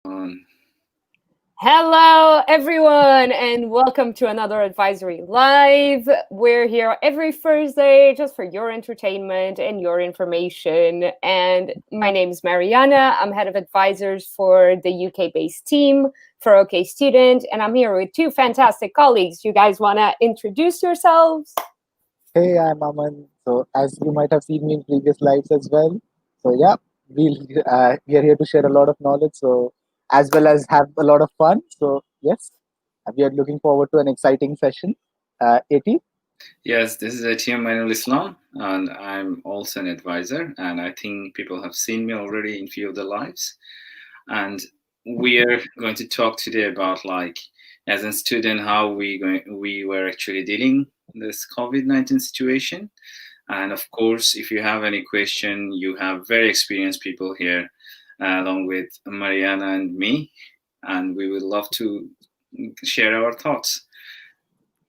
On. Hello, everyone, and welcome to another Advisory Live. We're here every Thursday just for your entertainment and your information. And my name is Mariana. I'm head of advisors for the UK based team for OK Student. And I'm here with two fantastic colleagues. You guys want to introduce yourselves? Hey, I'm Aman. So, as you might have seen me in previous lives as well. So, yeah, we are here to share a lot of knowledge. So, as well as have a lot of fun. So, yes, we are looking forward to an exciting session. 80. Yes, this is ATM Mainul Islam, and I'm also an advisor. And I think people have seen me already in few of the lives. And we are going to talk today about as a student how we were actually dealing this COVID-19 situation. And of course, if you have any question, you have very experienced people here, along with Mariana and me, and we would love to share our thoughts.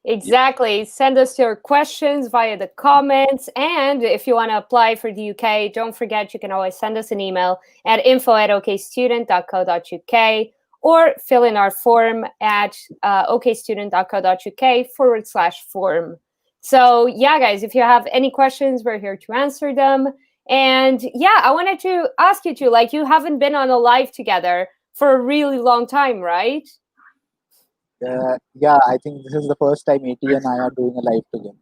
Exactly. Send us your questions via the comments. And if you want to apply for the UK, don't forget you can always send us an email at info@okstudent.co.uk or fill in our form at okstudent.co.uk/form. So, yeah, guys, if you have any questions, we're here to answer them. And yeah, I wanted to ask you too, you haven't been on a live together for a really long time, right? Yeah, I think this is the first time 80 and I are doing a live together.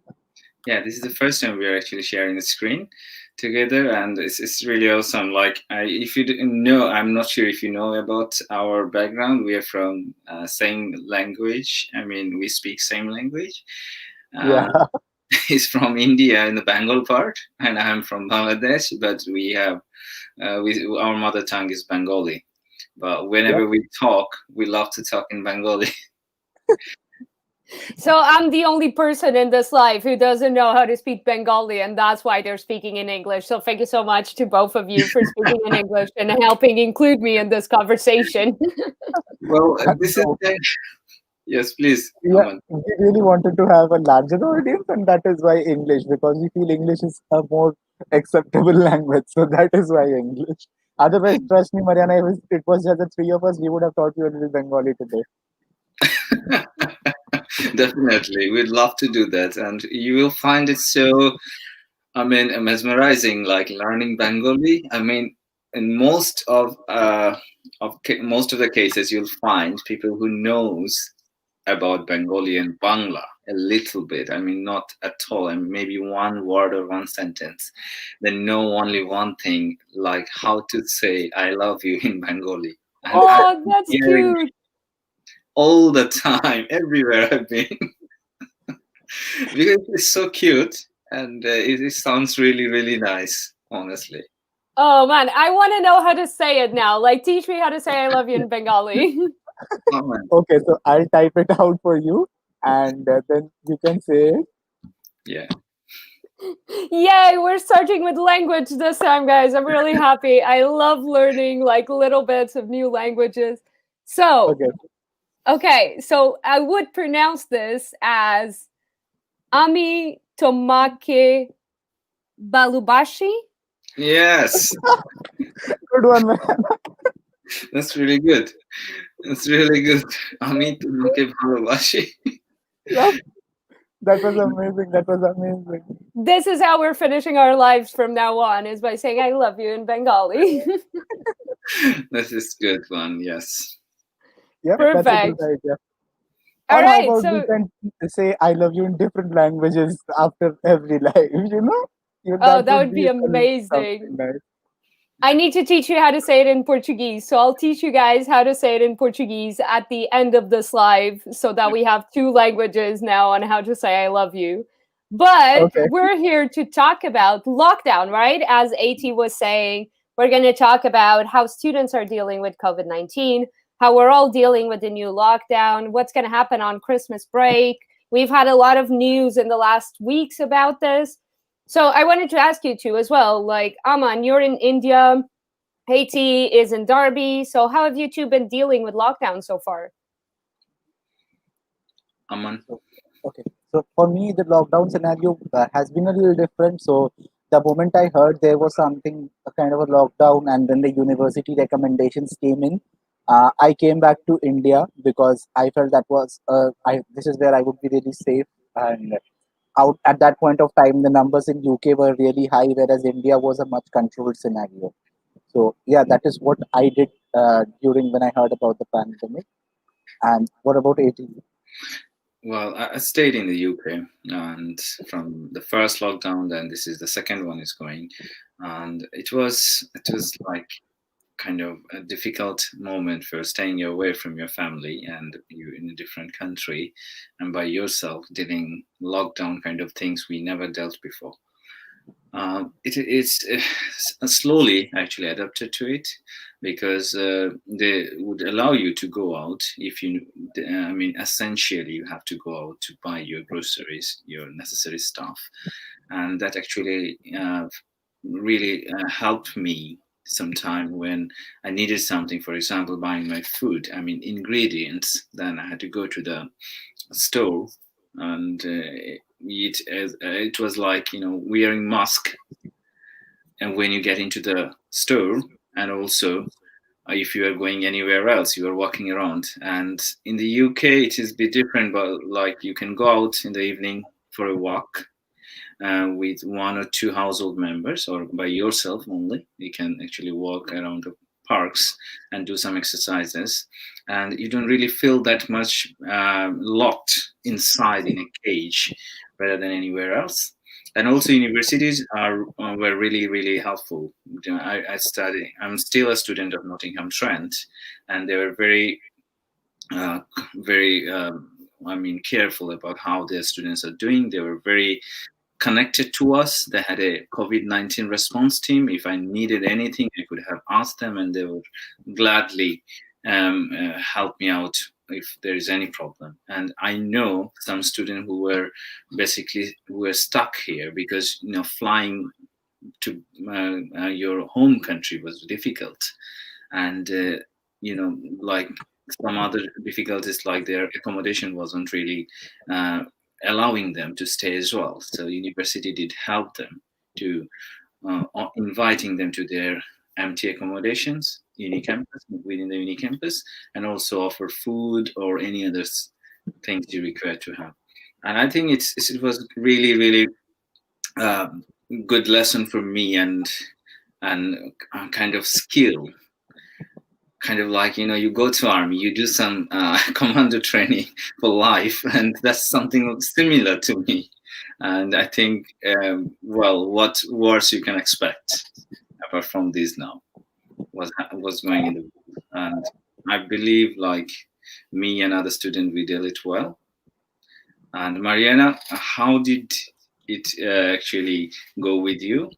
Yeah, this is the first time we are actually sharing the screen together, and it's really awesome. If you didn't know, I'm not sure if you know about our background. We are from same language. I mean, we speak same language. Yeah, He's from India in the Bengal part, and I'm from Bangladesh. But we have our mother tongue is Bengali. But yeah. whenever we talk, we love to talk in Bengali. So I'm the only person in this life who doesn't know how to speak Bengali, and that's why they're speaking in English. So thank you so much to both of you for speaking in English and helping include me in this conversation. Well, this is So, yes, please, yeah, Aman. we really wanted to have a larger audience, and that is why English, because we feel English is a more acceptable language. So that is why English. Otherwise, trust me, Mariana, if it was just the three of us, we would have taught you a little Bengali today. Definitely, we'd love to do that, and you will find it so, I mean, mesmerizing. Like learning Bengali. I mean, in most of the cases, you'll find people who knows about Bengali and Bangla a little bit. I mean, not at all. I mean, maybe one word or one sentence. They know only one thing, like how to say "I love you" in Bengali, and I'm Oh, that's hearing cute. all the time everywhere I've been. Because it's so cute and it sounds really, really nice, honestly. Oh man, I want to know how to say it now. Like, teach me how to say I love you in Bengali. Come on. Okay, so I'll type it out for you, and then you can say it. Yeah. Yay, we're starting with language this time, guys. I'm really happy. I love learning like little bits of new languages. So, Okay, okay, so I would pronounce this as Ami Tomake Balubashi. Yes, good one, man. that's really good. That's really good. আমি তোমাকে ভালোবাসি. Yeah, that was amazing. That was amazing. This is how we're finishing our lives from now on, is by saying I love you in Bengali. This is good one. Yes. Yeah, that's a good Perfect. idea. All Or how right, about we so can say "I love you" in different languages after every life? oh, That that would would be be something amazing. nice. I need to teach you how to say it in Portuguese. So I'll teach you guys how to say it in Portuguese at the end of this live so that we have two languages now on how to say I love you. But Okay. we're here to talk about lockdown, right? As AT was saying, we're going to talk about how students are dealing with COVID-19, how we're all dealing with the new lockdown, what's going to happen on Christmas break. We've had a lot of news in the last weeks about this. So I wanted to ask you too as well, like Aman, you're in India, Haiti is in Derby. So how have you two been dealing with lockdown so far? Aman. So, okay. So for me, the lockdown scenario has been a little different. So the moment I heard there was something, a kind of a lockdown, and then the university recommendations came in, I came back to India because I felt that was this is where I would be really safe. And out at that point of time, the numbers in UK were really high, whereas India was a much controlled scenario. So yeah, that is what I did during when I heard about the pandemic. And what about 18? Well, I stayed in the UK, and from the first lockdown, then this is the second one is going, and it was like kind of a difficult moment for staying away from your family and you in a different country and by yourself dealing lockdown kind of things we never dealt before. It's slowly actually adapted to it because they would allow you to go out if you, I mean, essentially you have to go out to buy your groceries, your necessary stuff. And that actually really helped me sometime when I needed something, for example, buying my food, I mean, ingredients, then I had to go to the store and it was like wearing mask and when you get into the store and also if you are going anywhere else you are walking around and in the UK it is a bit different but like you can go out in the evening for a walk with one or two household members or by yourself only. You can actually walk around the parks and do some exercises, and you don't really feel that much locked inside in a cage rather than anywhere else. And also, universities are were really helpful. I study. I'm still a student of Nottingham Trent, and they were uh, very. I mean, careful about how their students are doing. They were very connected to us. They had a COVID-19 response team. If I needed anything, I could have asked them, and they would gladly help me out if there is any problem. And I know some students who were basically who were stuck here because flying to your home country was difficult, and like some other difficulties like their accommodation wasn't really allowing them to stay as well. So university did help them to inviting them to their empty accommodations unicampus within the unicampus and also offer food or any other things you require to have. And I think it was really uh, good lesson for me and kind of skill, kind of like you go to army, you do some commando training for life, and that's something similar to me. And I think well, what worse you can expect apart from this now was going in the world. And I believe like me and other students we did it well. And Mariana, how did it actually go with you?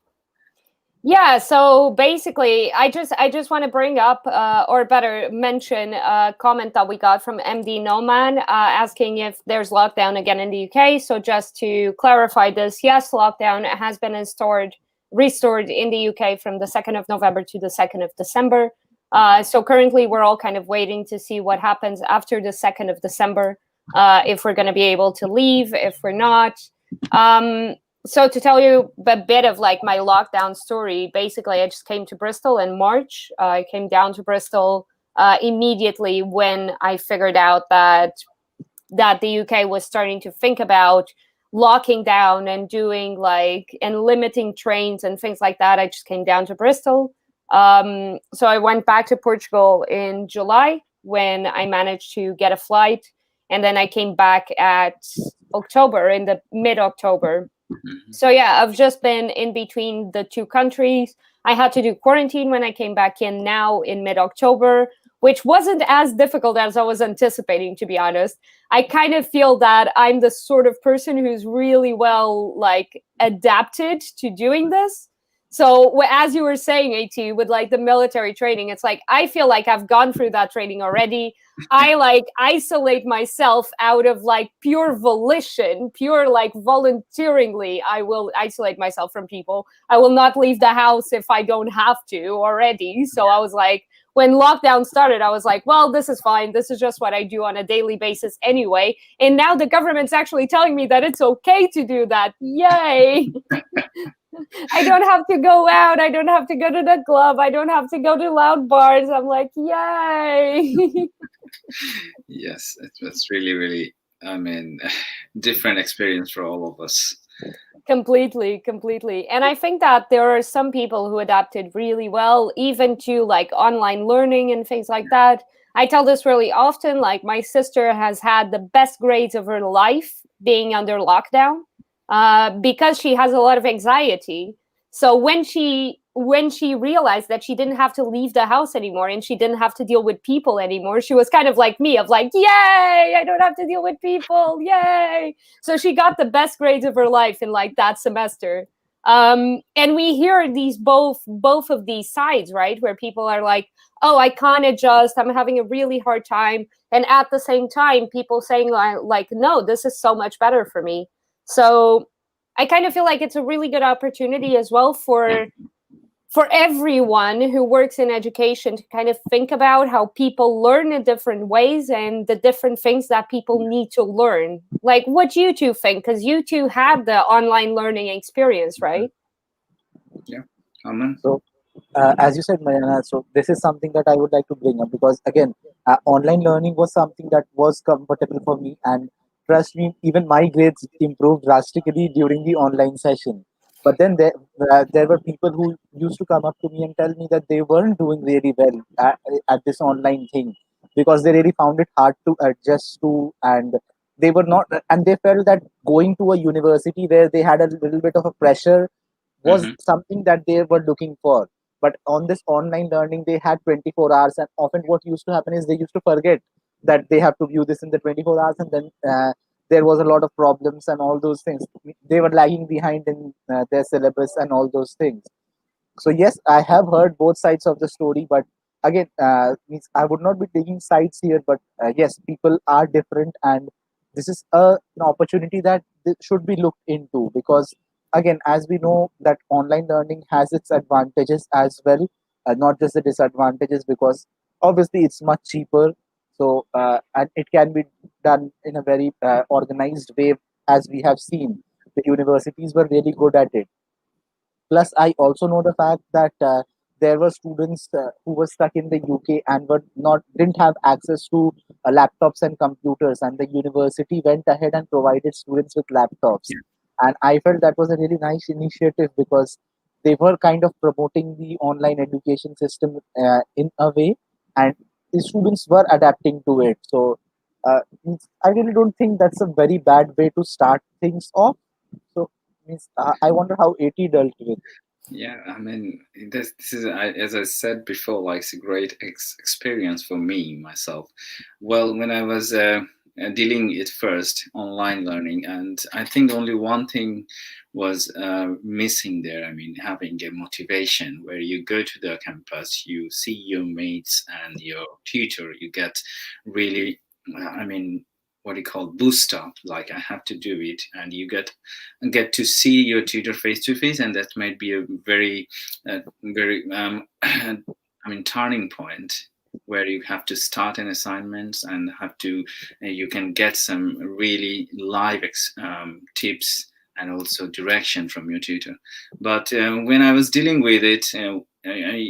Yeah, so basically, I just want to bring up, or better mention, a comment that we got from MD Noman asking if there's lockdown again in the UK. So just to clarify this, yes, lockdown has been restored in the UK from the 2nd of November to the 2nd of December. So currently, we're all kind of waiting to see what happens after the 2nd of December, if we're going to be able to leave, if we're not. So to tell you a bit of like my lockdown story, basically I just came to Bristol in March. I came down to Bristol immediately when I figured out that the UK was starting to think about locking down and doing like and limiting trains and things like that. I just came down to Bristol. So I went back to Portugal in July when I managed to get a flight, and then I came back at October, in the mid-October. So yeah, I've just been in between the two countries. I had to do quarantine when I came back in now in mid-October, which wasn't as difficult as I was anticipating, to be honest. I kind of feel that I'm the sort of person who's really well like adapted to doing this. So as you were saying, AT, with like the military training, it's like I feel like I've gone through that training already. I like isolate myself out of like pure volition, pure like volunteeringly. I will isolate myself from people. I will not leave the house if I don't have to already. So I was like, when lockdown started, I was like, well, this is fine. This is just what I do on a daily basis anyway. And now the government's actually telling me that it's okay to do that. Yay. I don't have to go out. I don't have to go to the club. I don't have to go to loud bars. I'm like, yay. Yes, it's really, really, I mean, different experience for all of us. Completely. And I think that there are some people who adapted really well, even to like online learning and things like that. I tell this really often. Like, my sister has had the best grades of her life being under lockdown, because she has a lot of anxiety. So when she realized that she didn't have to leave the house anymore and she didn't have to deal with people anymore, she was kind of like me, of like, yay, I don't have to deal with people, yay. So she got the best grades of her life in like that semester. And we hear these both of these sides, right, where people are like, oh, I can't adjust, I'm having a really hard time, and at the same time people saying like, no, this is so much better for me. So I kind of feel like it's a really good opportunity as well for everyone who works in education to kind of think about how people learn in different ways and the different things that people need to learn. Like, what you two think, because you two had the online learning experience, right? Yeah, Aman. So, as you said, Mariana, so this is something that I would like to bring up because again, online learning was something that was comfortable for me, and trust me, even my grades improved drastically during the online session. But then there were people who used to come up to me and tell me that they weren't doing really well at this online thing because they really found it hard to adjust to, and they were not, and they felt that going to a university where they had a little bit of a pressure was Hmm. something that they were looking for. But on this online learning, they had 24 hours, and often what used to happen is they used to forget that they have to view this in the 24 hours, and then there was a lot of problems and all those things. They were lagging behind in their syllabus and all those things. So yes, I have heard both sides of the story, but again, means I would not be taking sides here. But yes, people are different, and this is an opportunity that should be looked into because again, as we know, that online learning has its advantages as well, not just the disadvantages. Because obviously, it's much cheaper, so and it can be done in a very organized way, as we have seen. The universities were really good at it. Plus, I also know the fact that there were students who were stuck in the UK and were not didn't have access to laptops and computers, and the university went ahead and provided students with laptops. Yeah. And I felt that was a really nice initiative because they were kind of promoting the online education system in a way, and the students were adapting to it. So I really don't think that's a very bad way to start things off. So I wonder how AT dealt with. Yeah, I mean, this is, as I said before, like it's a great experience for me myself. Well, when I was dealing it first, online learning, and I think only one thing was missing there. I mean, having a motivation where you go to the campus, you see your mates and your tutor, you get really, I mean, what do you call boost up, like I have to do it, and you get to see your tutor face to face, and that might be a very very I mean turning point where you have to start an assignment and have to you can get some really live tips and also direction from your tutor. But when I was dealing with it,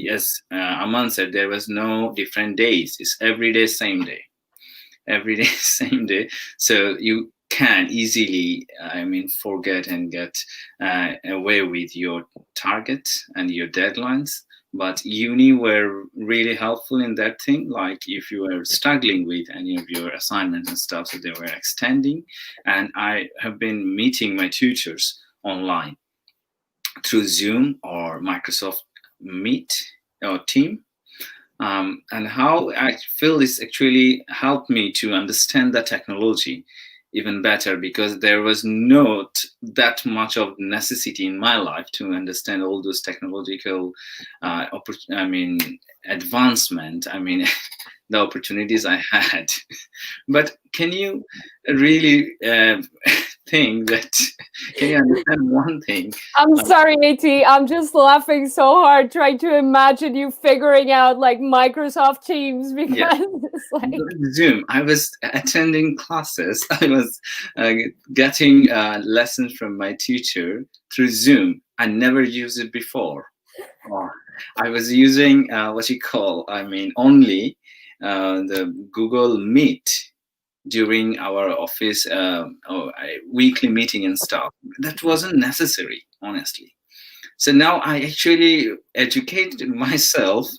as Aman said, there was no different days, it's every day same day, every day same day. So you can easily, I mean, forget and get away with your targets and your deadlines. But uni were really helpful in that thing, like if you were struggling with any of your assignments and stuff, so they were extending. And I have been meeting my tutors online through Zoom or Microsoft Meet or Team. And how I feel this actually helped me to understand the technology even better, because there was not that much of necessity in my life to understand all those technological I mean advancement, I mean the opportunities I had. But can you really thing that can you understand one thing? I'm Um, sorry, AT. I'm just laughing so hard trying to imagine you figuring out like Microsoft Teams yeah, because it's like, Zoom. I was attending classes. I was uh, getting lessons from my teacher through Zoom. I never used it before. Oh, I was using what you call, I mean, only the Google Meet during our office weekly meeting and stuff. That wasn't necessary, honestly. So now I actually educated myself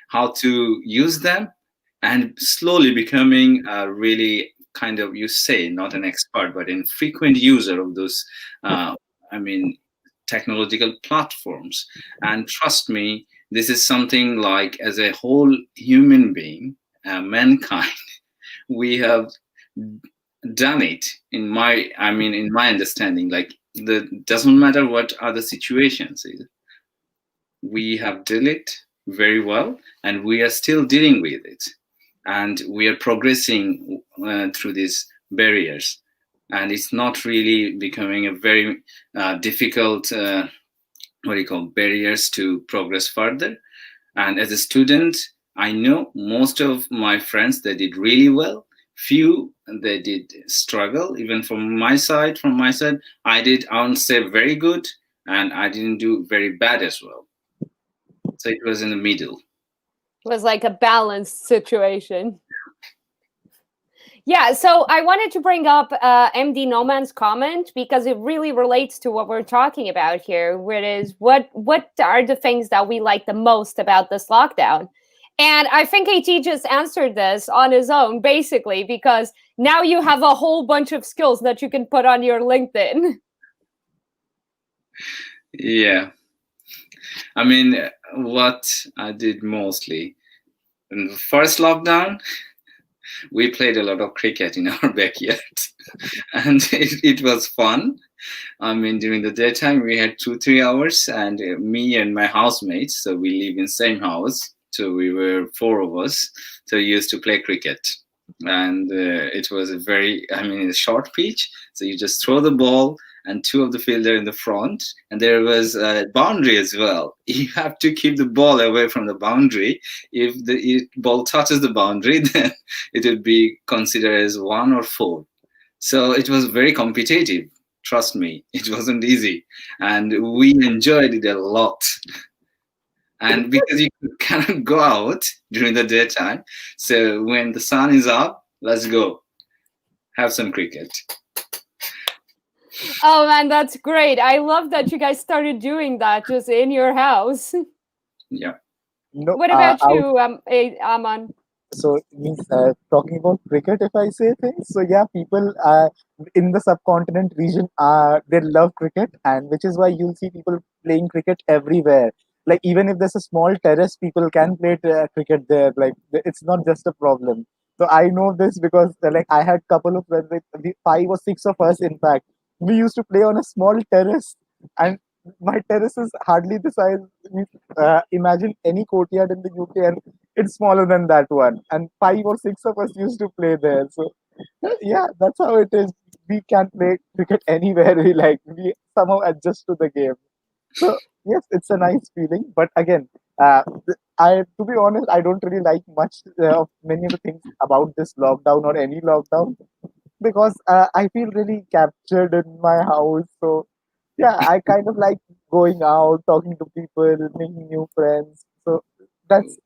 how to use them and slowly becoming a really kind of, you say, not an expert, but a frequent user of those, uh, I mean, technological platforms. And trust me, this is something like, as a whole human being, mankind, we have done it in my understanding, like, the doesn't matter what other situations is, we have dealt it very well, and we are still dealing with it, and we are progressing through these barriers, and it's not really becoming a very difficult what do you call, barriers to progress further. And as a student, I know most of my friends, they did really well. Few, they did struggle. Even from my side, I won't say very good, and I didn't do very bad as well. So it was in the middle. was like a balanced situation. Yeah, so I wanted to bring up MD Noman's comment because it really relates to what we're talking about here, which is what are the things that we like the most about this lockdown? And I think AT just answered this on his own, basically, because now you have a whole bunch of skills that you can put on your LinkedIn. Yeah. I mean, what I did mostly in the first lockdown, we played a lot of cricket in our backyard, and it was fun. I mean, during the daytime, we had 2, 3 hours, and me and my housemates, so we live in same house, so we were four of us, so we used to play cricket. And it was a very, I mean, a short pitch, so you just throw the ball, and two of the fielder in the front, and there was a boundary as well. You have to keep the ball away from the boundary. If the ball touches the boundary, then it would be considered as 1 or 4. So it was very competitive. Trust me, it wasn't easy, and we enjoyed it a lot. And because you cannot go out during the daytime, so when the sun is up, let's go have some cricket. Oh man, that's great. I love that you guys started doing that just in your house. Yeah. No, What about I you, Aman? so it means talking about cricket, if I say things, so yeah, people in the subcontinent region they love cricket, and which is why you'll see people playing cricket everywhere. Like even if there's a small terrace, people can play cricket there. Like it's not just a problem. So I know this because like I had couple of friends, like the 5 or 6 of us, in fact, we used to play on a small terrace, and my terrace is hardly the size. Imagine any courtyard in the UK, and it's smaller than that one, and 5 or 6 of us used to play there. So yeah, that's how it is. We can play cricket anywhere we like. We somehow adjust to the game. So yes, it's a nice feeling. But again, I to be honest, I don't really like much of many of the things about this lockdown or any lockdown, because I feel really captured in my house. So yeah, I kind of like going out, talking to people, making new friends. So that's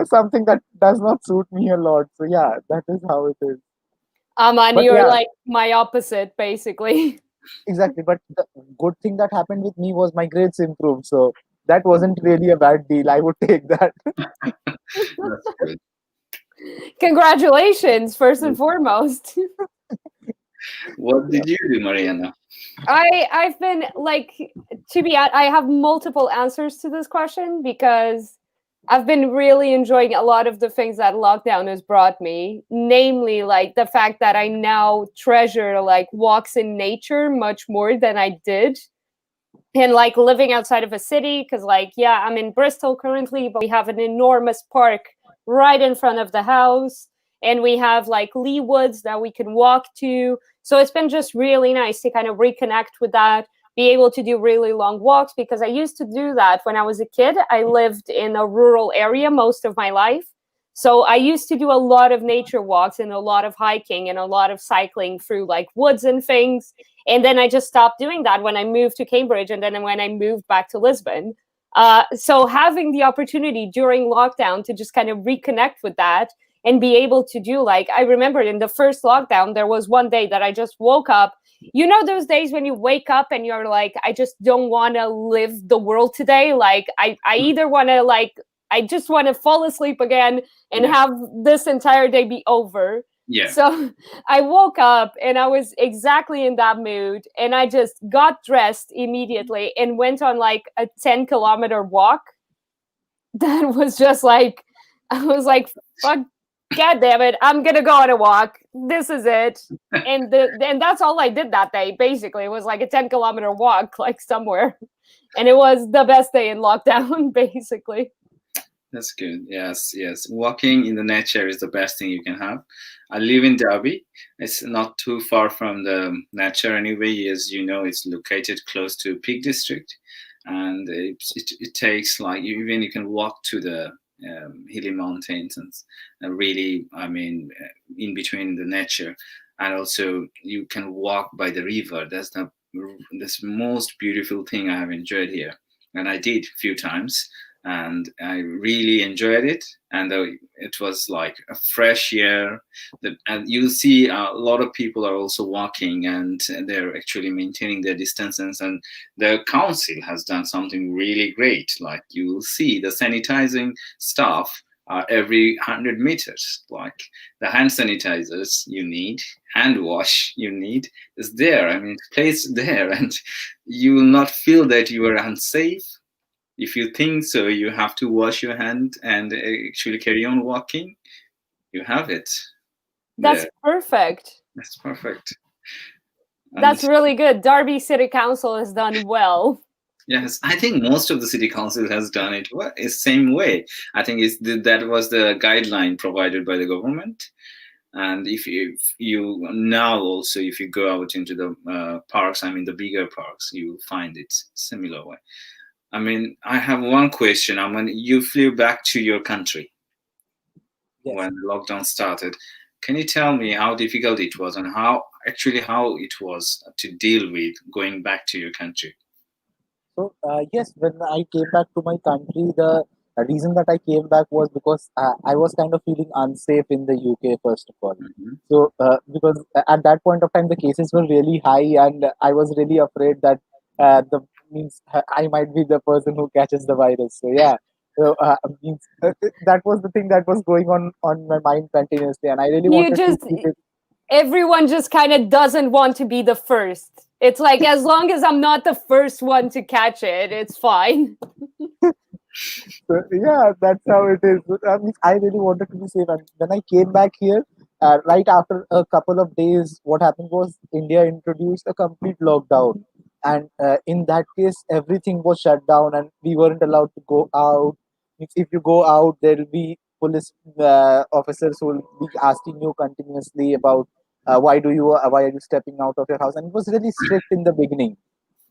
something that does not suit me a lot. So yeah, that is how it is. Aman, But you're yeah, like my opposite, basically. exactly. But the good thing that happened with me was my grades improved. So that wasn't really a bad deal. I would take that. That's good. Congratulations, first and foremost. What did you do, Mariana? I've been like, to be honest, I have multiple answers to this question because I've been really enjoying a lot of the things that lockdown has brought me, namely like the fact that I now treasure like walks in nature much more than I did, and like living outside of a city, because like, yeah, I'm in Bristol currently, but we have an enormous park right in front of the house, and we have like Lee Woods that we can walk to. So it's been just really nice to kind of reconnect with that, be able to do really long walks, because I used to do that when I was a kid. I lived in a rural area most of my life. So I used to do a lot of nature walks and a lot of hiking and a lot of cycling through like woods and things. And then I just stopped doing that when I moved to Cambridge and then when I moved back to Lisbon. So having the opportunity during lockdown to just kind of reconnect with that and be able to do, like, I remember in the first lockdown, there was one day that I just woke up. You know, those days when you wake up and you're like, I just don't want to live the world today. Like, I either want to, like, I just want to fall asleep again and Yeah. have this entire day be over. Yeah. So I woke up and I was exactly in that mood. And I just got dressed immediately and went on like a 10-kilometer walk. That was just like, I was like, fuck, God damn it, I'm going to go on a walk. This is it. And that's all I did that day, basically. It was like a 10-kilometer walk, like somewhere. And it was the best day in lockdown, basically. That's good. Yes, yes. Walking in the nature is the best thing you can have. I live in Derby. It's not too far from the nature anyway. As you know, it's located close to Peak District, and it takes like even you can walk to the hilly mountains and really, I mean, in between the nature, and also you can walk by the river. That's the this most beautiful thing I have enjoyed here, and I did a few times and I really enjoyed it. And it was like a fresh air. And you'll see a lot of people are also walking and they're actually maintaining their distances. And the council has done something really great. Like you will see the sanitizing staff every 100 meters. Like the hand sanitizers you need, hand wash you need is there. I mean, it's placed there, and you will not feel that you are unsafe. If you think so, you have to wash your hand and actually carry on walking. You have it That's there. perfect. That's perfect. And That's really good. Derby City Council has done well. yes, I think most of the city council has done it same way. I think that was the guideline provided by the government. And if you now also, if you go out into the parks, I mean the bigger parks, you will find it similar way. I mean, I have one question. I mean, you flew back to your country Yes. when the lockdown started. Can you tell me how difficult it was and how it was to deal with going back to your country? So yes, when I came back to my country, the reason that I came back was because I was kind of feeling unsafe in the UK first of all. Hmm. So because at that point of time the cases were really high, and I was really afraid that the means I might be the person who catches the virus. So yeah. So means that was the thing that was going on my mind continuously, and I really You wanted to just, keep it. everyone just kind of doesn't want to be the first. It's like, as long as I'm not the first one to catch it, it's fine. So, yeah, that's how it is. I mean, I really wanted to be safe. And when I came back here, right after a couple of days, what happened was India introduced a complete lockdown. And in that case, everything was shut down and we weren't allowed to go out. If you go out, there will be police officers who will be asking you continuously about why are you stepping out of your house? And it was really strict in the beginning,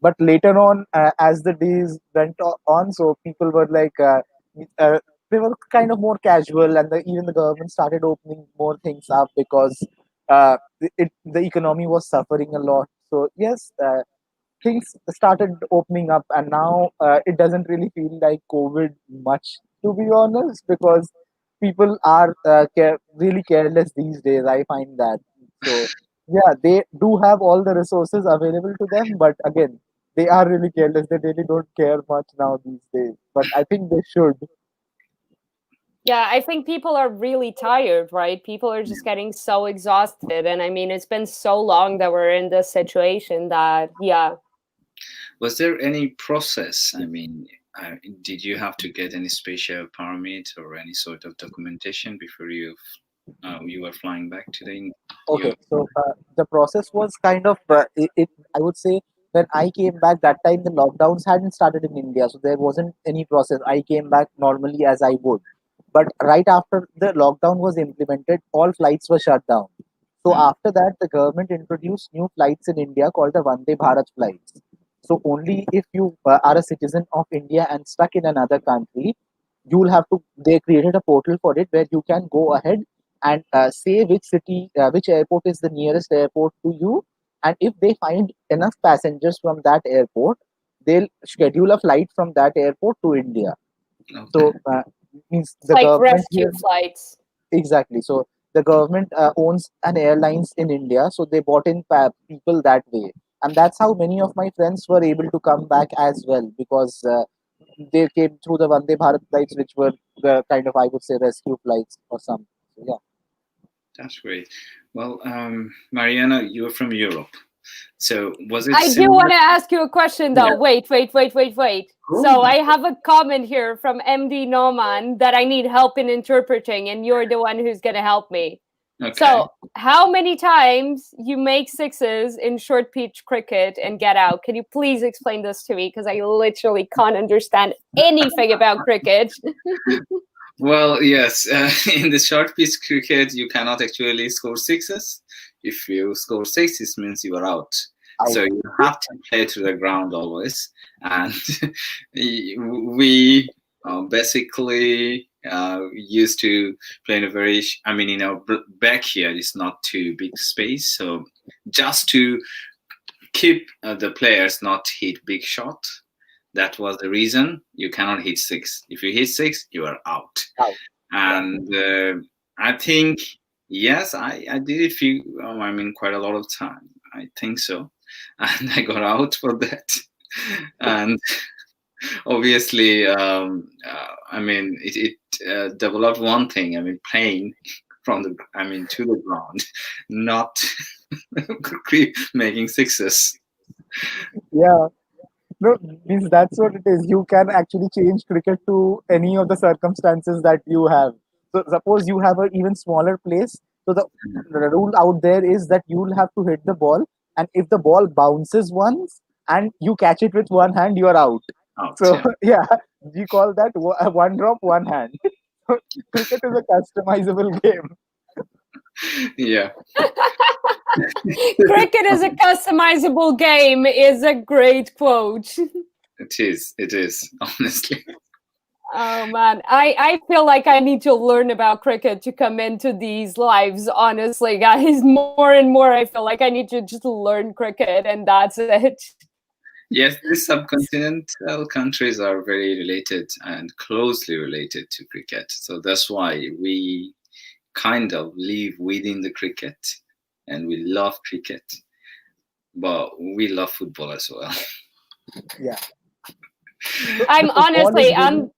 but later on as the days went on, so people were like uh, they were kind of more casual, and even the government started opening more things up because the economy was suffering a lot. So yes, things started opening up, and now it doesn't really feel like COVID much, to be honest, because people are really careless these days. I find that. So yeah, they do have all the resources available to them, but again, they are really careless. They really don't care much now these days. But I think they should. Yeah, I think people are really tired, right? People are just getting so exhausted. And I mean, it's been so long that we're in this situation that, yeah. Was there any process? I mean, did you have to get any special permit or any sort of documentation before you were flying back to your? Okay, so the process was kind of I would say when I came back that time the lockdowns hadn't started in India, so there wasn't any process. I came back normally as I would, but right after the lockdown was implemented, all flights were shut down. So after that, the government introduced new flights in India called the Vande Bharat flights. So only if you are a citizen of India and stuck in another country, you'll have to. They created a portal for it where you can go ahead and say which city, which airport is the nearest airport to you, and if they find enough passengers from that airport, they'll schedule a flight from that airport to India. Okay. So means It's the like government rescue here. flights. Exactly. So the government owns an airlines in India, so they bought in people that way, and that's how many of my friends were able to come back as well because they came through the Vande Bharat flights, which were the kind of, I would say, rescue flights or something. So, yeah. That's great. Well, Mariana, you're from Europe. So was it I do similar? want to ask you a question though. Yeah. Wait. Cool. So I have a comment here from MD Noman that I need help in interpreting, and you're the one who's going to help me. Okay. So, how many times you make sixes in short pitch cricket and get out? Can you please explain this to me? Because I literally can't understand anything about cricket. Well, yes. In the short pitch cricket, you cannot actually score sixes. If you score sixes, means you are out. Out. So you have to play to the ground always. And we basically used to play in a very, I mean, in our backyard, it's not too big space. So just to keep the players not hit big shot. That was the reason you cannot hit six. If you hit six, you are out. Out. Yeah. And I think yes, I did it few. I mean, quite a lot of time. I think so, and I got out for that. And obviously, I mean, it developed one thing. I mean, playing from the, I mean, to the ground, not making sixes. Yeah. No, means that's what it is. You can actually change cricket to any of the circumstances that you have. So suppose you have an even smaller place. So the rule out there is that you'll have to hit the ball, and if the ball bounces once and you catch it with one hand, you are out. Out, So yeah. yeah, we call that one drop, one hand. So cricket is a customizable game. Yeah. Cricket is a customizable game is a great quote. It is, honestly. Oh man, I feel like I need to learn about cricket to come into these lives. Honestly, guys, more and more I feel like I need to just learn cricket, and that's it. Yes, these subcontinental countries are very related and closely related to cricket. So that's why we kind of live within the cricket and we love cricket, but we love football as well. Yeah. So I'm the football is honestly, really,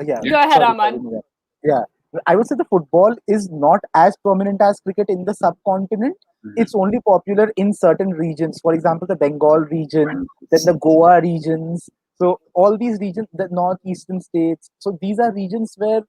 yeah. go ahead, Sorry, Aman. Nirav. Yeah. I would say the football is not as prominent as cricket in the subcontinent. Mhm. It's only popular in certain regions. For example, the Bengal region, then Right. the Goa regions. So all these regions, the northeastern states. So these are regions where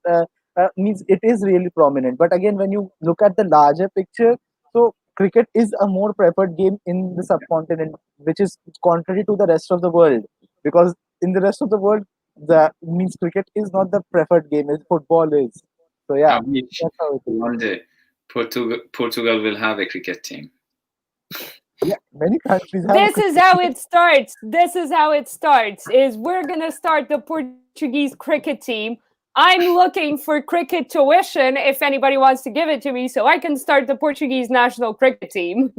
means it is really prominent. But again, when you look at the larger picture, so cricket is a more preferred game in the subcontinent, which is contrary to the rest of the world. Because in the rest of the world, the means cricket is not the preferred game, as football is. So yeah, I wish that's how it is. one day Portugal will have a cricket team. Yeah, many countries have a This is cricket how team. it starts. This is how it starts. Is we're gonna start the Portuguese cricket team. I'm looking for cricket tuition if anybody wants to give it to me, so I can start the Portuguese national cricket team.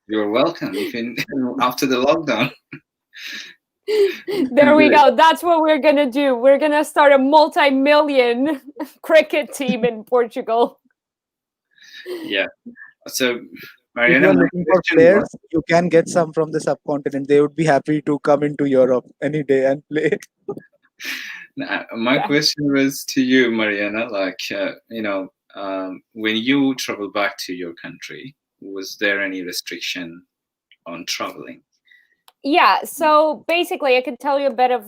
You're welcome. If in, after the lockdown, you There can do we it. go. That's what we're gonna do. We're gonna start a multi-million cricket team in Portugal. Yeah. So, If Mariana, you're my looking for question was, players, you can get some from the subcontinent. They would be happy to come into Europe any day and play. my Yeah. question was to you, Mariana. Like, when you travel back to your country, was there any restriction on traveling? Yeah, so basically I could tell you a bit of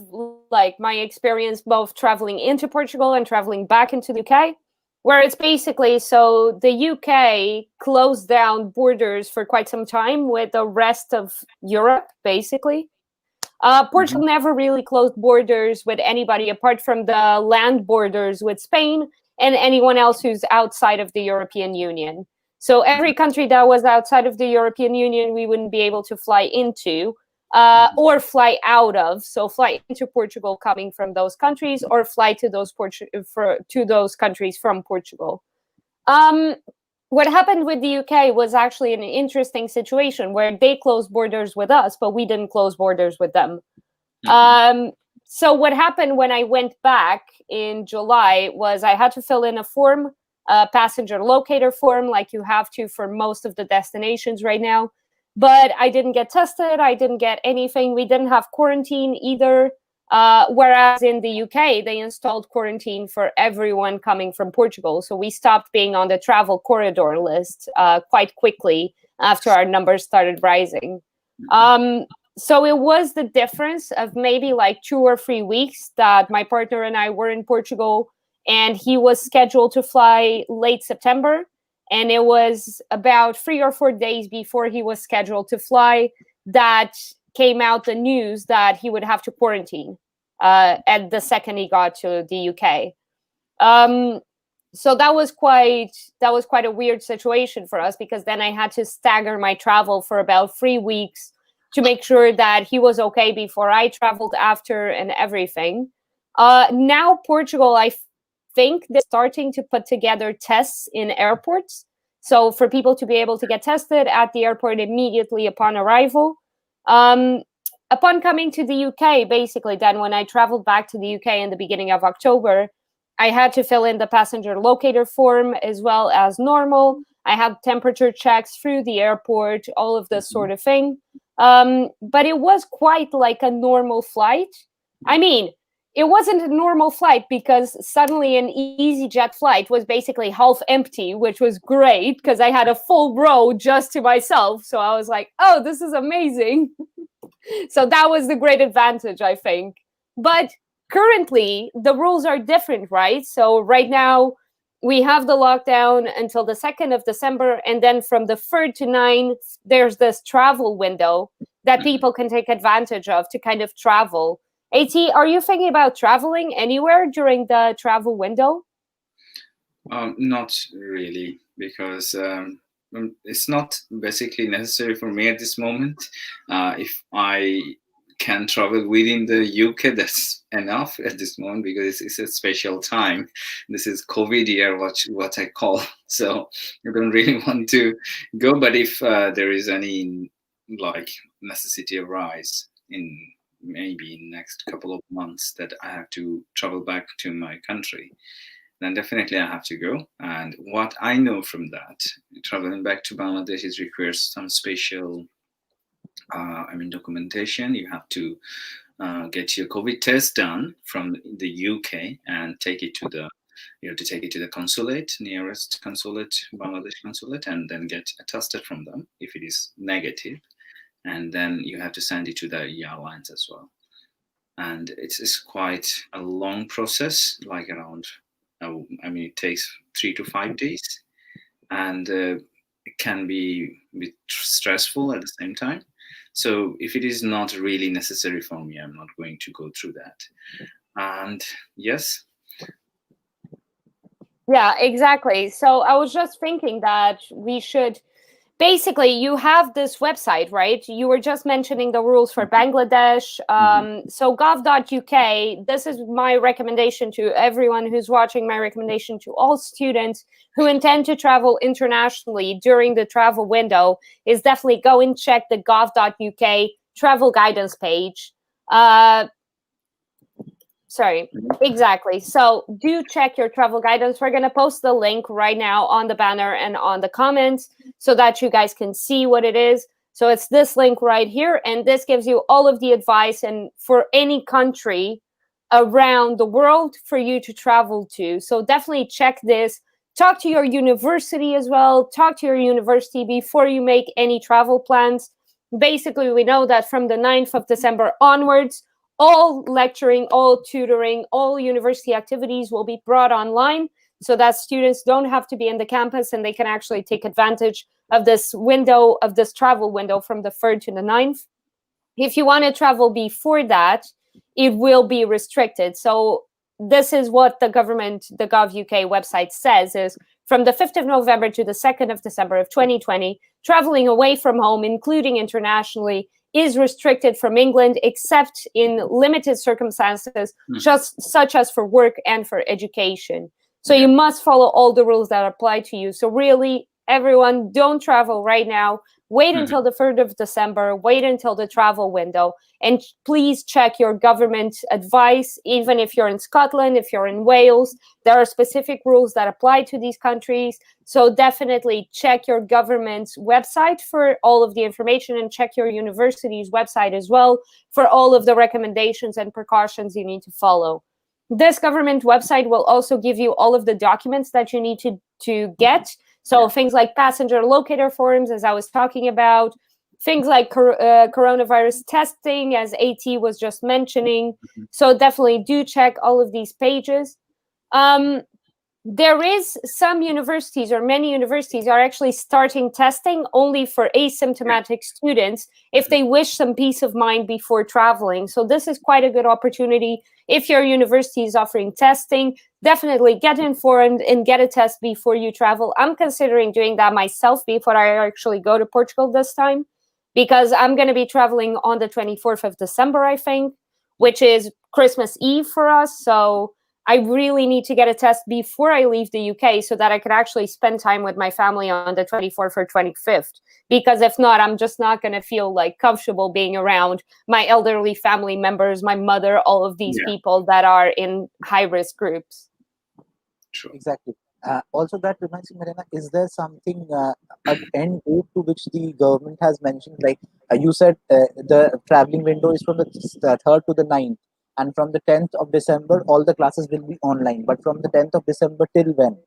like my experience both traveling into Portugal and traveling back into the UK, where it's basically so the UK closed down borders for quite some time with the rest of Europe, basically. Hmm. Portugal never really closed borders with anybody apart from the land borders with Spain and anyone else who's outside of the European Union. So every country that was outside of the European Union, we wouldn't be able to fly into or fly out of. So fly into Portugal coming from those countries, or fly to those countries from Portugal. What happened with the UK was actually an interesting situation where they closed borders with us, but we didn't close borders with them. So what happened when I went back in July was I had to fill in a form, a passenger locator form, like you have to for most of the destinations right now. But I didn't get tested. I didn't get anything. We didn't have quarantine either. Whereas in the UK, they installed quarantine for everyone coming from Portugal. So we stopped being on the travel corridor list quite quickly after our numbers started rising. So it was the difference of maybe like 2 or 3 weeks that my partner and I were in Portugal, and he was scheduled to fly late September. And it was about 3 or 4 days before he was scheduled to fly that came out the news that he would have to quarantine at the second he got to the UK. So that was quite a weird situation for us, because then I had to stagger my travel for about 3 weeks to make sure that he was okay before I traveled after and everything. Now Portugal, I think they're starting to put together tests in airports. So for people to be able to get tested at the airport immediately upon arrival. Upon coming to the UK, basically, then when I traveled back to the UK in the beginning of October, I had to fill in the passenger locator form as well as normal. I had temperature checks through the airport, all of this sort of thing. But it was quite like a normal flight. I mean, it wasn't a normal flight because suddenly an EasyJet flight was basically half empty, which was great because I had a full row just to myself. So I was like, oh, this is amazing. So that was the great advantage, I think. But currently, the rules are different, right? So right now, we have the lockdown until the 2nd of December. And then from the 3rd to 9th, there's this travel window that people can take advantage of to kind of travel. AT, are you thinking about traveling anywhere during the travel window? Not really, because it's not basically necessary for me at this moment. If I can travel within the UK, that's enough at this moment, because it's a special time. This is COVID year, what I call. So I don't really want to go. But if there is any like necessity arise in maybe in next couple of months that I have to travel back to my country, then definitely I have to go. And what I know from that, traveling back to Bangladesh, it requires some special, documentation. You have to get your COVID test done from the UK and take it to the, you have to take it to the consulate, nearest consulate, Bangladesh consulate, and then get tested from them if it is negative. And then you have to send it to the airlines as well. And it's quite a long process, like around, it takes 3 to 5 days, and it can be a bit stressful at the same time. So if it is not really necessary for me, I'm not going to go through that. And yes. Yeah, exactly. So I was just thinking that we should, basically, you have this website, right? You were just mentioning the rules for Bangladesh. So gov.uk, this is my recommendation to everyone who's watching, my recommendation to all students who intend to travel internationally during the travel window is definitely go and check the gov.uk travel guidance page. Exactly. So do check your travel guidance. We're going to post the link right now on the banner and on the comments so that you guys can see what it is. So it's this link right here, and this gives you all of the advice and for any country around the world for you to travel to. So definitely check this. Talk to your university as well. Talk to your university before you make any travel plans. Basically, we know that from the 9th of December onwards, all lecturing, all tutoring, all university activities will be brought online so that students don't have to be in the campus and they can actually take advantage of this window, of this travel window from the 3rd to the 9th. If you want to travel before that, it will be restricted. So this is what the government, the Gov UK website says is, from the 5th of November to the 2nd of December of 2020, traveling away from home, including internationally, is restricted from England except in limited circumstances, just such as for work and for education. So you must follow all the rules that apply to you. So really, everyone, don't travel right now. Wait until the 3rd of December. Wait until the travel window. And please check your government advice, even if you're in Scotland, if you're in Wales. There are specific rules that apply to these countries. So definitely check your government's website for all of the information, and check your university's website as well for all of the recommendations and precautions you need to follow. This government website will also give you all of the documents that you need to get. So things like passenger locator forms, as I was talking about, things like coronavirus testing, as AT was just mentioning. So definitely do check all of these pages. There is some universities, or many universities, are actually starting testing only for asymptomatic students if they wish some peace of mind before traveling. So this is quite a good opportunity. If your university is offering testing, definitely get informed and get a test before you travel. I'm considering doing that myself before I actually go to Portugal this time, because I'm going to be traveling on the 24th of December, I think, which is Christmas Eve for us. So I really need to get a test before I leave the UK so that I could actually spend time with my family on the 24th or 25th. Because if not, I'm just not going to feel like comfortable being around my elderly family members, my mother, all of these people that are in high-risk groups. True. Exactly. Also, that reminds me, Mariana, is there something, an end date to which the government has mentioned? Like you said, the traveling window is from the 3rd to the 9th. And from the 10th of December, all the classes will be online. But from the 10th of December till when?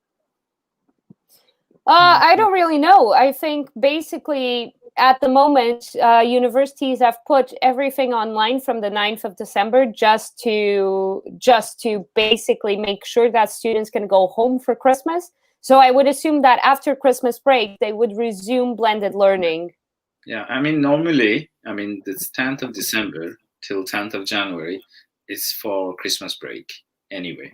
I don't really know. I think basically at the moment, universities have put everything online from the 9th of December just to basically make sure that students can go home for Christmas. So I would assume that after Christmas break, they would resume blended learning. Yeah, I mean, normally, this 10th of December till 10th of January is for Christmas break anyway.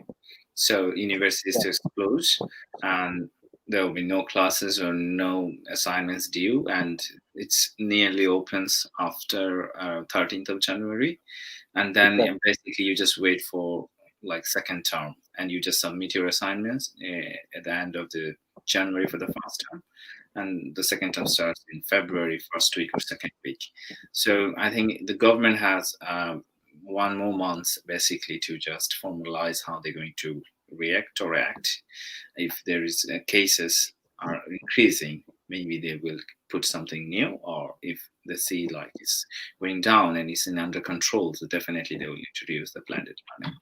So universities just close, and there will be no classes or no assignments due, and it's nearly opens after 13th of January. And then basically you just wait for like second term, and you just submit your assignments at the end of the January for the first term, and the second term starts in February, first week or second week. So I think the government has one more month basically to just formalize how they're going to react or act. If there is cases are increasing, maybe they will put something new, or if they see like it's going down and it's in under control, so definitely they will introduce the blended learning.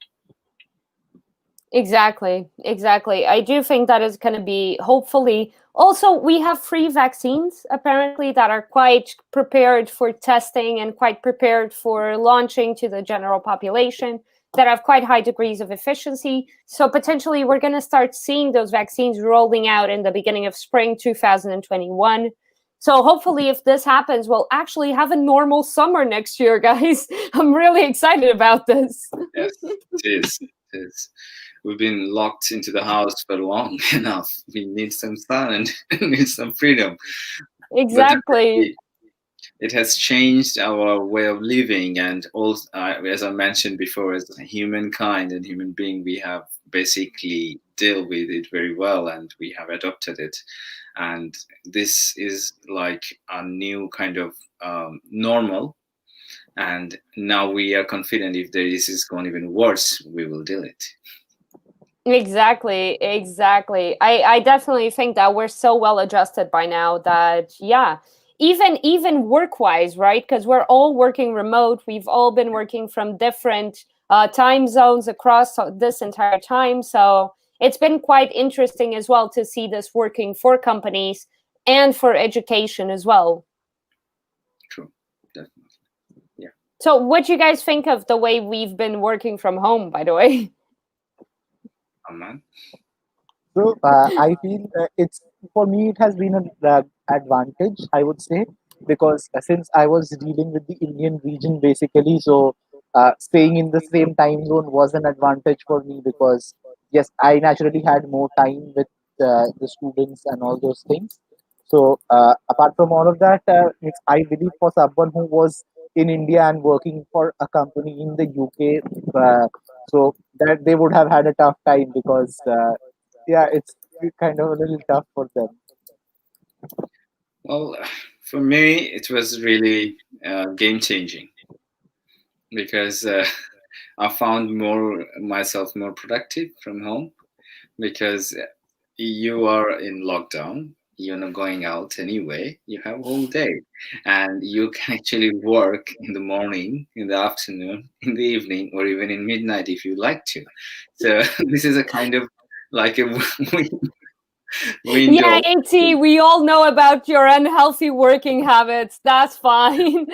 Exactly. I do think that is going to be, hopefully. Also, we have free vaccines, apparently, that are quite prepared for testing and quite prepared for launching to the general population, that have quite high degrees of efficiency. So potentially we're going to start seeing those vaccines rolling out in the beginning of spring 2021. So hopefully if this happens, we'll actually have a normal summer next year, guys. I'm really excited about this. Yes, it is. We've been locked into the house for long enough. We need some sun and need some freedom. Exactly. It has changed our way of living, and also, as I mentioned before, as humankind and human being, we have basically dealt with it very well, and we have adopted it. And this is like a new kind of normal. And now we are confident if this is going even worse, we will deal it. Exactly. I definitely think that we're so well adjusted by now that, even work-wise, right? Because we're all working remote. We've all been working from different time zones across this entire time. So it's been quite interesting as well to see this working for companies and for education as well. True, definitely. Yeah. So what do you guys think of the way we've been working from home, by the way? Aman? So I feel it's, for me, it has been an advantage, I would say, because since I was dealing with the Indian region basically, so staying in the same time zone was an advantage for me, because yes, I naturally had more time with the students and all those things. So apart from all of that, I believe for someone who was in India and working for a company in the UK, so that they would have had a tough time because yeah, it's kind of a little tough for them. Well, for me, it was really game changing because I found myself more productive from home because you are in lockdown. You're not going out anyway. You have a whole day, and you can actually work in the morning, in the afternoon, in the evening, or even in midnight if you like to. So this is a kind of like a Yeah, window. AT, we all know about your unhealthy working habits. That's fine.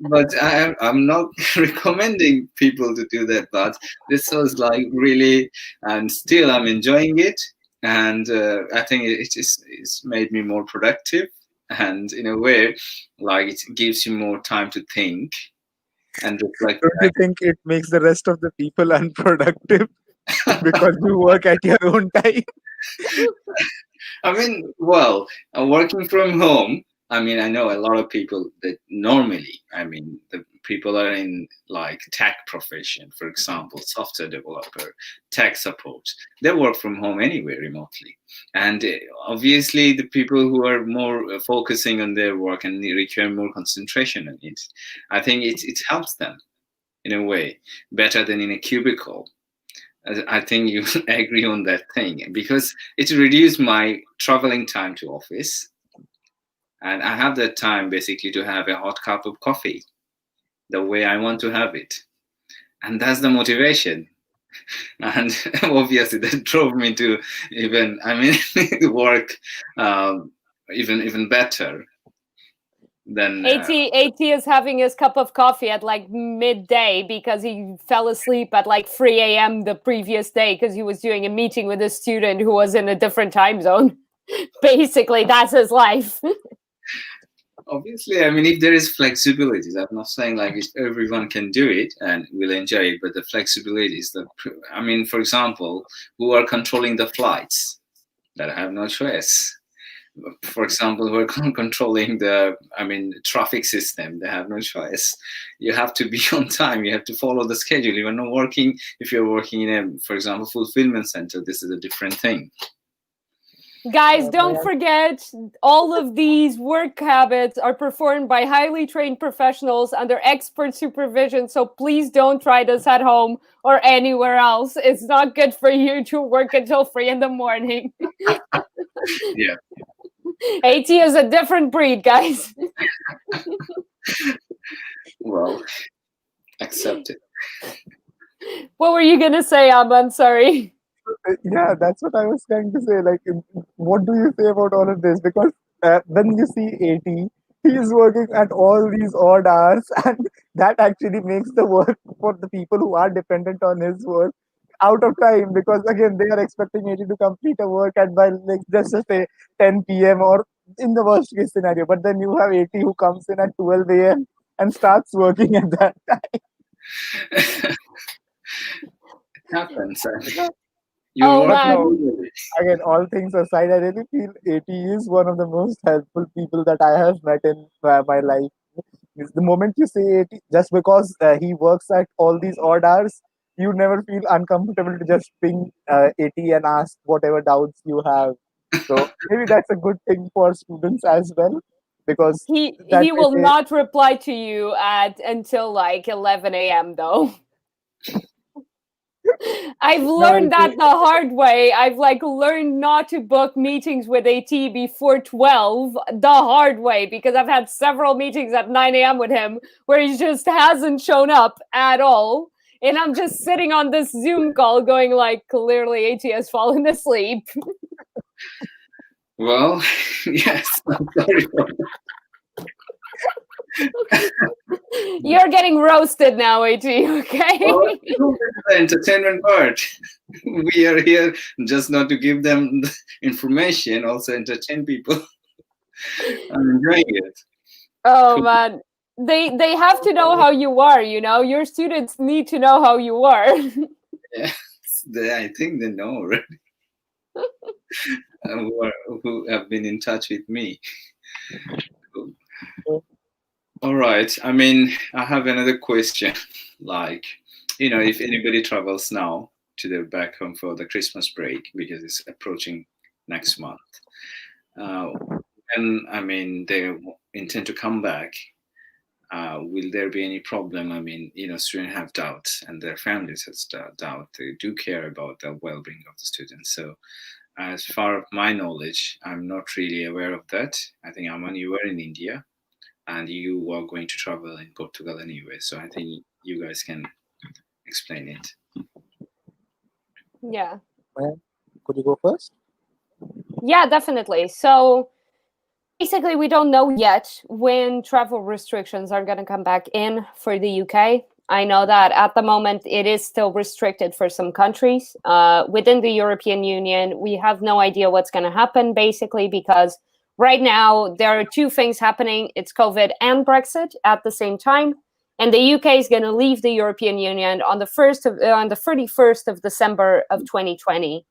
But I'm not recommending people to do that. But this was like really, and still I'm enjoying it, and I think it's made me more productive, and in a way, like it gives you more time to think and reflect Don't you back. think it makes the rest of the people unproductive because you work at your own time? I mean, well, working from home, I mean, I know a lot of people that normally, I mean, the people are in like tech profession, for example, software developer, tech support. They work from home anyway, remotely. And obviously, the people who are more focusing on their work and require more concentration on it, I think it helps them in a way better than in a cubicle. I think you agree on that thing because it reduced my traveling time to office, and I have that time basically to have a hot cup of coffee the way I want to have it, and that's the motivation. And obviously, that drove me to even, I mean, work even better than. AT is having his cup of coffee at like midday because he fell asleep at like 3 a.m. the previous day because he was doing a meeting with a student who was in a different time zone. Basically, that's his life. Obviously, I mean, if there is flexibilities, I'm not saying like if everyone can do it and will enjoy it, but the flexibilities, I mean, for example, who are controlling the flights that have no choice. For example, who are controlling I mean, traffic system, they have no choice. You have to be on time. You have to follow the schedule. You're not working. If you're working in a, for example, fulfillment center, this is a different thing. Guys, don't forget, all of these work habits are performed by highly trained professionals under expert supervision. So please don't try this at home or anywhere else. It's not good for you to work until 3 in the morning. Yeah. AT is a different breed, guys. Well, accept it. What were you going to say, Aman? Sorry. Yeah, that's what I was trying to say. Like, what do you say about all of this? Because when you see 80, he is working at all these odd hours, and that actually makes the work for the people who are dependent on his work out of time. Because again, they are expecting 80 to complete a work at by like just say 10 p.m. or in the worst case scenario. But then you have 80 who comes in at 12 a.m. and starts working at that time. It happens. Oh, You're But man. no, again, all things aside, I really feel 80 is one of the most helpful people that I have met in my life. The moment you say 80, just because he works at all these odd hours, you never feel uncomfortable to just ping 80 and ask whatever doubts you have. So maybe that's a good thing for students as well, because that He way will they, not reply to you at until like 11 a.m. though. I've no, learned that the hard way. I've like learned not to book meetings with AT before 12 the hard way because I've had several meetings at 9 a.m. with him where he just hasn't shown up at all. And I'm just sitting on this Zoom call going like, clearly AT has fallen asleep. Well, yes. I'm sorry for You're getting roasted now, AT, okay? well, the entertainment part. We are here just not to give them the information, also entertain people. I'm enjoying it. Oh man. They have to know how you are, you know? Your students need to know how you are. Yes, I think they know already. who have been in touch with me. So, All right. I mean, I have another question. Like, if anybody travels now to their back home for the Christmas break because it's approaching next month, uh, and I mean they intend to come back, will there be any problem? I mean, students have doubts and their families have doubt. They do care about the well-being of the students. So, as far as my knowledge, I'm not really aware of that. I think Aman, you were in India and you are going to travel in Portugal anyway. So I think you guys can explain it. Yeah. Mayan, could you go first? Yeah, definitely. So basically, we don't know yet when travel restrictions are going to come back in for the UK. I know that at the moment it is still restricted for some countries. Within the European Union, we have no idea what's going to happen, basically, because right now there are two things happening. It's COVID and Brexit at the same time. And the UK is going to leave the European Union on the 31st of December of 2020.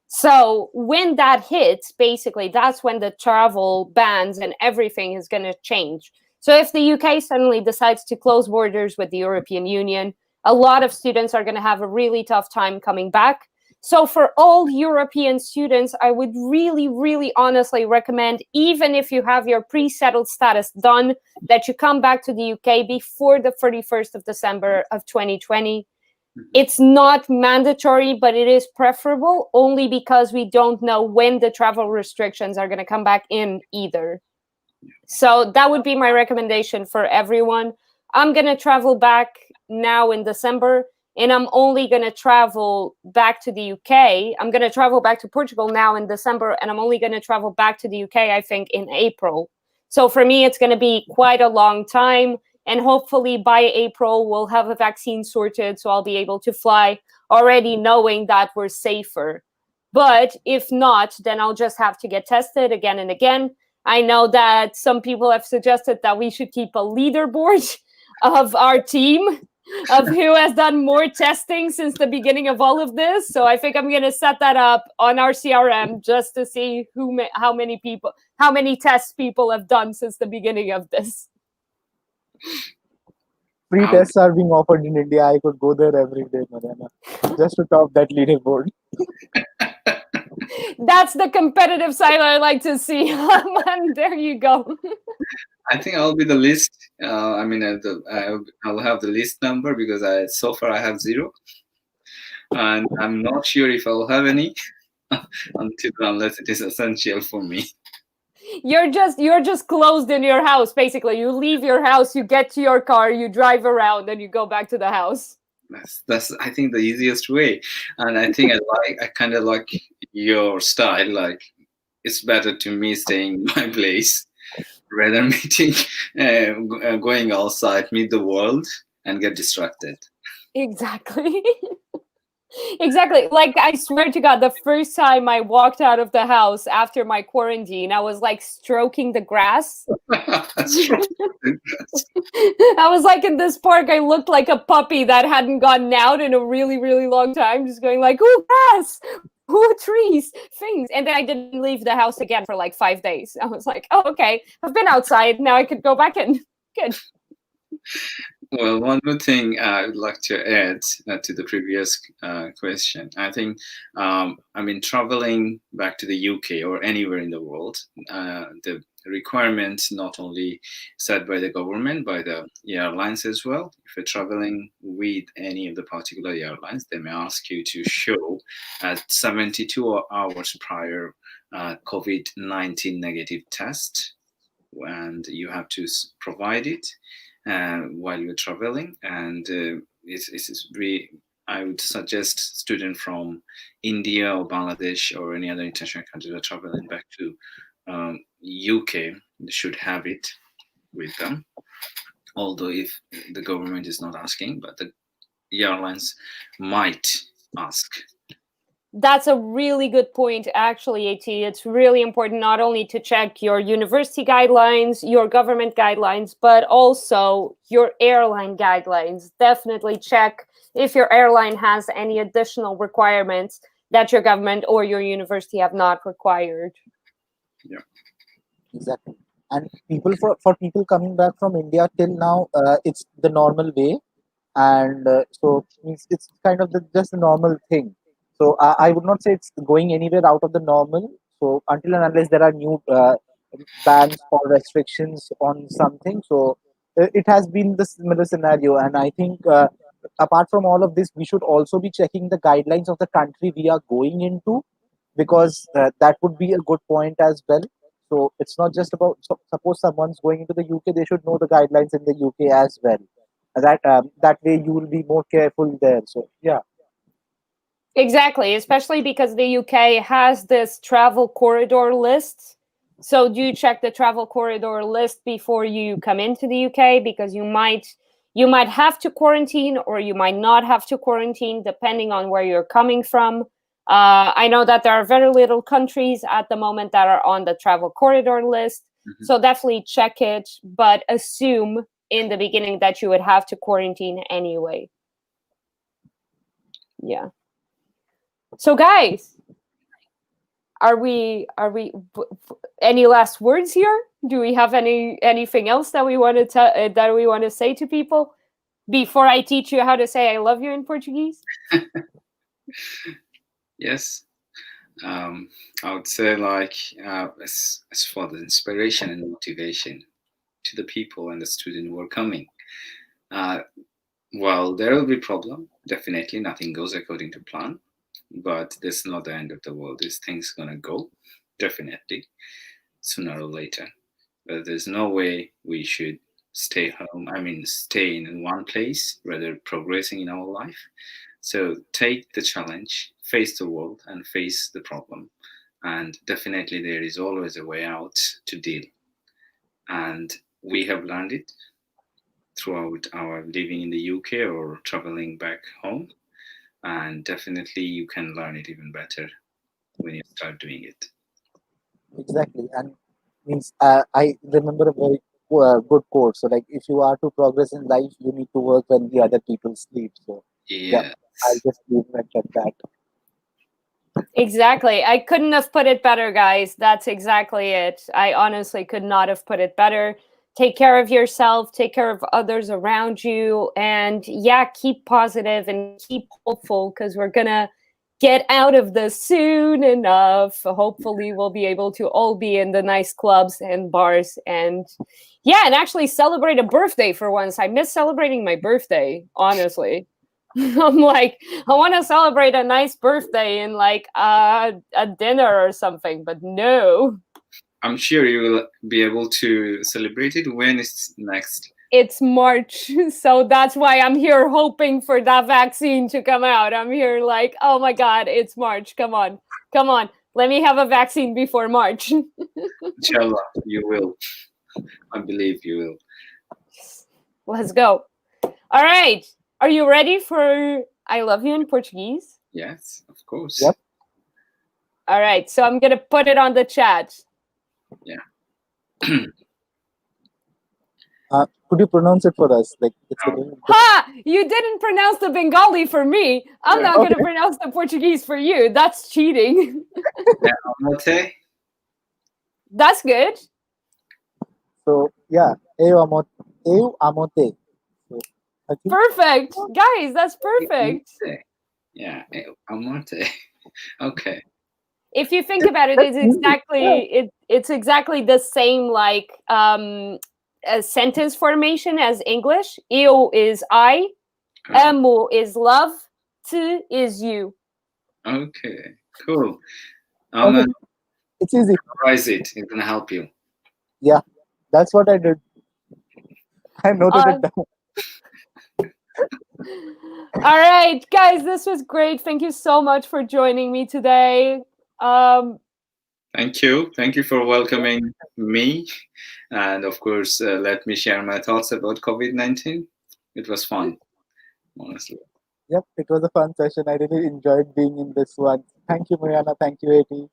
So when that hits, basically, that's when the travel bans and everything is going to change. So if the UK suddenly decides to close borders with the European Union, a lot of students are going to have a really tough time coming back. So for all European students, I would really, really honestly recommend, even if you have your pre-settled status done, that you come back to the UK before the 31st of December of 2020. It's not mandatory, but it is preferable only because we don't know when the travel restrictions are going to come back in either. So that would be my recommendation for everyone. I'm going to travel back now in December, and I'm only going to travel back to the UK. I'm going to travel back to Portugal now in December, and I'm only going to travel back to the UK, I think, in April. So for me, it's going to be quite a long time. And hopefully by April, we'll have a vaccine sorted. So I'll be able to fly already knowing that we're safer. But if not, then I'll just have to get tested again and again. I know that some people have suggested that we should keep a leaderboard of our team of who has done more testing since the beginning of all of this. So I think I'm going to set that up on our CRM just to see how many tests people have done since the beginning of this. Free How tests are being offered in India. I could go there every day, Mariana, just to top that leaderboard. That's the competitive side I like to see. And there you go. I think I'll be the least. I mean, I'll have the least number because so far I have 0, and I'm not sure if I'll have any unless it is essential for me. You're just closed in your house, basically. You leave your house, you get to your car, you drive around, and you go back to the house. That's I think the easiest way, and I think I kind of like your style. Like, it's better to me staying in my place rather meeting, going outside, meet the world, and get distracted. Exactly. Exactly. Like, I swear to God, the first time I walked out of the house after my quarantine, I was like stroking the grass. That's true. I was like in this park, I looked like a puppy that hadn't gotten out in a really, really long time, just going like, ooh, grass, ooh, trees, things. And then I didn't leave the house again for like 5 days. I was like, oh, okay, I've been outside. Now I could go back in. Good. Well, one more thing I would like to add to the previous question. I think, I mean, traveling back to the UK or anywhere in the world, the requirements not only set by the government, by the airlines as well. If you're traveling with any of the particular airlines, they may ask you to show at 72 hours prior COVID-19 negative test, and you have to provide it while you're traveling. And it's really, I would suggest students from India or Bangladesh or any other international country that are traveling back to UK should have it with them. Although if the government is not asking, but the airlines might ask. That's a really good point, actually, AT. It's really important not only to check your university guidelines, your government guidelines, but also your airline guidelines. Definitely check if your airline has any additional requirements. that your government or your university have not required. Yeah. Exactly. And for people coming back from India till now, it's the normal way, and so means it's kind of just the normal thing. So I would not say it's going anywhere out of the normal. So until and unless there are new bans or restrictions on something, so it has been the similar scenario. And I think apart from all of this, we should also be checking the guidelines of the country we are going into, because that would be a good point as well. So it's not just about, suppose someone's going into the UK, they should know the guidelines in the UK as well. That way you will be more careful there. So yeah, Exactly, especially because the UK has this travel corridor list. So do check the travel corridor list before you come into the UK, because you might have to quarantine or you might not have to quarantine depending on where you're coming from. I know that there are very little countries at the moment that are on the travel corridor list. Mhm. So definitely check it, but assume in the beginning that you would have to quarantine anyway. Yeah. So guys, are we any last words here? Do we have anything else that we want to that we want to say to people before I teach you how to say I love you in Portuguese? Yes. I would say, like, as for the inspiration and motivation to the people and the student who are coming. Uh, well, there will be problem. Definitely, nothing goes according to plan, but this is not the end of the world. This thing's gonna go, definitely, sooner or later. But there's no way we should stay home. I mean, stay in one place rather progressing in our life. So take the challenge, face the world, and face the problem. And definitely, there is always a way out to deal. And we have learned it throughout our living in the UK or traveling back home. And definitely, you can learn it even better when you start doing it. exactly. And means I remember a very good quote. So like, if you are to progress in life, you need to work when the other people sleep. So yeah, I'll Yes. just leave it at that. Exactly. I couldn't have put it better, guys. That's exactly it. I honestly could not have put it better. Take care of yourself, take care of others around you, and yeah, keep positive and keep hopeful, because we're going to get out of this soon enough. Hopefully, we'll be able to all be in the nice clubs and bars and yeah, and actually celebrate a birthday for once. I miss celebrating my birthday, honestly. I'm like, I want to celebrate a nice birthday in like a dinner or something, but no, I'm sure you will be able to celebrate it when it's next. it's March. So that's why I'm here hoping for that vaccine to come out. I'm here like, oh my God, it's March. Come on, come on. Let me have a vaccine before March. Inshallah, you will. I believe you will. Let's go. All right. Are you ready for I love you in Portuguese? Yes, of course. Yep. All right. So I'm going to put it on the chat. Yeah. Could you pronounce it for us? Like, it's a Now, little bit. Ha! You didn't pronounce the Bengali for me. I'm yeah. not going to Okay. pronounce the Portuguese for you. That's cheating. Yeah, Amote. That's good. So yeah, eu amote. So I think Perfect. Guys, that's perfect. Amote. Yeah, Amote. Okay. If you think about it, that's easy. Yeah. it's exactly the same like a sentence formation as English. Eu is I, Uh, amo is love, tu is you. okay. Cool. Okay, Aman, it's easy. memorize it. It's gonna help you. Yeah, that's what I did. I noted Uh, it down. all right, guys, this was great. Thank you so much for joining me today. Um, Thank you. Thank you for welcoming me. And of course, let me share my thoughts about COVID-19. It was fun, honestly. Yep, it was a fun session. I really enjoyed being in this one. Thank you, Mariana. Thank you, AT.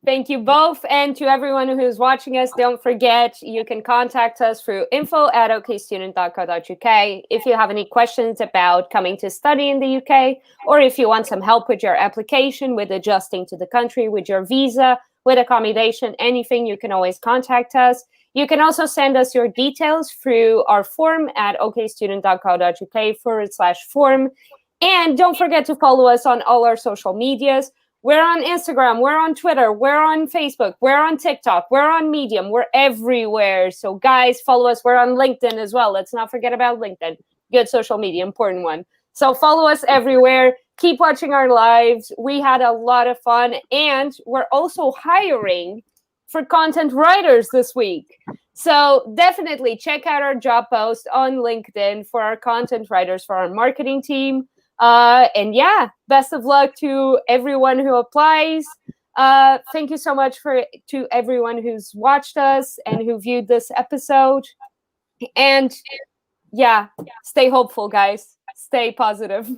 Thank you both. And to everyone who's watching us, don't forget, you can contact us through info@okstudent.co.uk if you have any questions about coming to study in the UK, or if you want some help with your application, with adjusting to the country, with your visa, with accommodation, anything, you can always contact us. You can also send us your details through our form at okstudent.co.uk/form. And don't forget to follow us on all our social medias. We're on Instagram, we're on Twitter, we're on Facebook, we're on TikTok, we're on Medium, we're everywhere. So guys, follow us. We're on LinkedIn as well. Let's not forget about LinkedIn. Good social media, important one. So follow us everywhere. Keep watching our lives. We had a lot of fun, and we're also hiring for content writers this week. So definitely check out our job post on LinkedIn for our content writers for our marketing team. And yeah, best of luck to everyone who applies. Thank you so much to everyone who's watched us and who viewed this episode. And yeah, stay hopeful, guys. Stay positive.